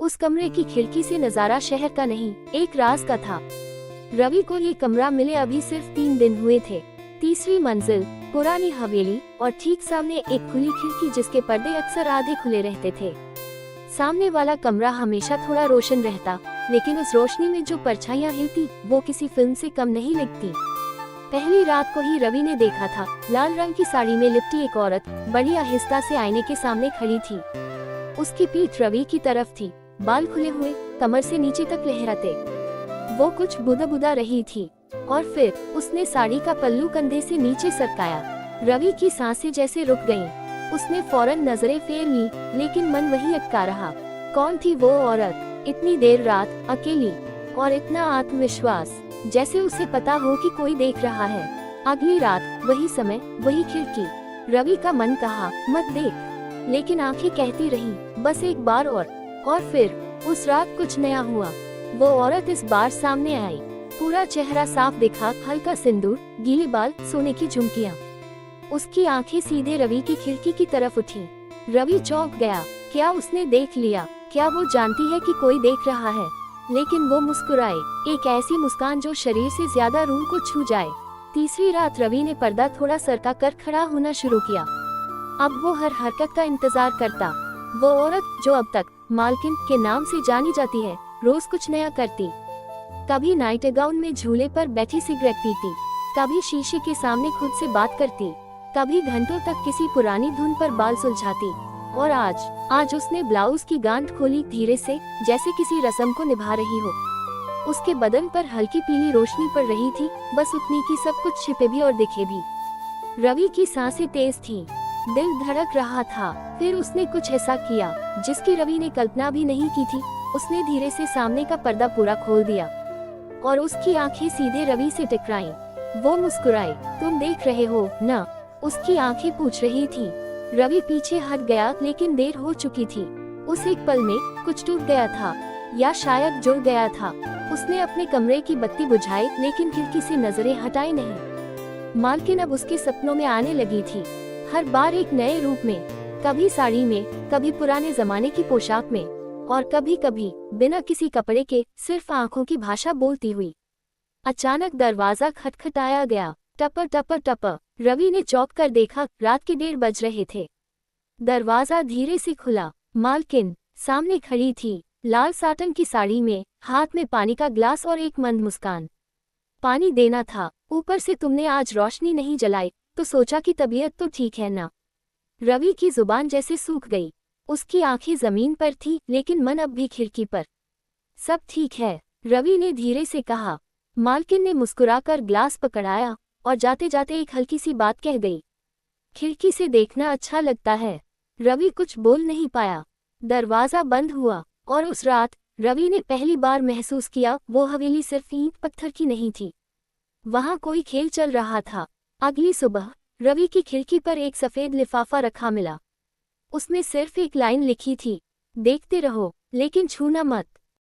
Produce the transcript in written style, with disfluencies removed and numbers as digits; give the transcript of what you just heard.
उस कमरे की खिड़की से नजारा शहर का नहीं, एक राज का था। रवि को ये कमरा मिले अभी सिर्फ 3 दिन हुए थे। तीसरी मंजिल, पुरानी हवेली, और ठीक सामने एक खुली खिड़की जिसके पर्दे अक्सर आधे खुले रहते थे। सामने वाला कमरा हमेशा थोड़ा रोशन रहता, लेकिन उस रोशनी में जो परछाइयां हिलती वो किसी फिल्म से कम नहीं लगती। पहली रात को ही रवि ने देखा था, लाल रंग की साड़ी में लिपटी एक औरत बड़ी आहिस्ता से आईने के सामने खड़ी थी। उसकी पीठ रवि की तरफ थी, बाल खुले हुए, कमर से नीचे तक लहराते। वो कुछ बुदा रही थी, और फिर उसने साड़ी का पल्लू कंधे से नीचे सरकाया। रवि की सांसें जैसे रुक गईं। उसने फौरन नजरें फेर ली, लेकिन मन वही अटका रहा। कौन थी वो औरत, इतनी देर रात, अकेली, और इतना आत्मविश्वास, जैसे उसे पता हो कि कोई देख रहा है। अगली रात, वही समय, वही खिड़की। रवि का मन कहा, मत देख, लेकिन आंखें कहती रही, बस एक बार और फिर उस रात कुछ नया हुआ। वो औरत इस बार सामने आई। पूरा चेहरा साफ दिखा, हल्का सिंदूर, गीले बाल, सोने की झुमकियां। उसकी आंखें सीधे रवि की खिड़की की तरफ उठी। रवि चौंक गया। क्या उसने देख लिया? क्या वो जानती है कि कोई देख रहा है? लेकिन वो मुस्कुराए, एक ऐसी मुस्कान जो शरीर से ज्यादा रूह को छू जाए। तीसरी रात रवि ने पर्दा थोड़ा सरका कर खड़ा होना शुरू किया। अब वो हर हरकत का इंतजार करता। वो औरत जो अब तक मालकिन के नाम से जानी जाती है, रोज कुछ नया करती। कभी नाइट गाउन में झूले पर बैठी सिगरेट पीती, कभी शीशे के सामने खुद से बात करती, कभी घंटों तक किसी पुरानी धुन पर बाल सुलझाती। और आज उसने ब्लाउज की गांठ खोली धीरे से, जैसे किसी रस्म को निभा रही हो। उसके बदन पर हल्की पीली रोशनी पड़ रही थी, बस उतनी कि सब कुछ छिपे भी और दिखे भी। रवि की सांसें तेज थीं, दिल धड़क रहा था। फिर उसने कुछ ऐसा किया जिसकी रवि ने कल्पना भी नहीं की थी। उसने धीरे से सामने का पर्दा पूरा खोल दिया, और उसकी आंखें सीधे रवि से टकराईं। वो मुस्कुराए, तुम देख रहे हो ना? उसकी आंखें पूछ रही थी। रवि पीछे हट गया, लेकिन देर हो चुकी थी। उस एक पल में कुछ टूट गया था, या शायद जुड़ गया था। उसने अपने कमरे की बत्ती बुझाई, लेकिन खिड़की से नजरें हटाई नहीं। मालकिन अब उसके सपनों में आने लगी थी, हर बार एक नए रूप में। कभी साड़ी में, कभी पुराने जमाने की पोशाक में, और कभी बिना किसी कपड़े के, सिर्फ आंखों की भाषा बोलती हुई। अचानक दरवाजा खटखटाया गया। टप टप टप। रवि ने चौंक कर देखा, रात के 1:30 बज रहे थे। दरवाजा धीरे से खुला। मालकिन सामने खड़ी थी, लाल साटन की साड़ी में, हाथ में पानी का ग्लास और एक मंद मुस्कान। पानी देना था। ऊपर से तुमने आज रोशनी नहीं जलाई, तो सोचा कि तबीयत तो ठीक है ना? रवि की जुबान जैसे सूख गई। उसकी आंखें जमीन पर थी, लेकिन मन अब भी खिड़की पर। सब ठीक है, रवि ने धीरे से कहा। मालकिन ने मुस्कुराकर ग्लास पकड़ाया, और जाते जाते एक हल्की सी बात कह गई, खिड़की से देखना अच्छा लगता है। रवि कुछ बोल नहीं पाया। दरवाजा बंद हुआ, और उस रात रवि ने पहली बार महसूस किया, वो हवेली सिर्फ ईंट पत्थर की नहीं थी, वहां कोई खेल चल रहा था। अगली सुबह रवि की खिड़की पर एक सफेद लिफाफा रखा मिला। उसमें सिर्फ एक लाइन लिखी थी, देखते रहो, लेकिन छूना मत।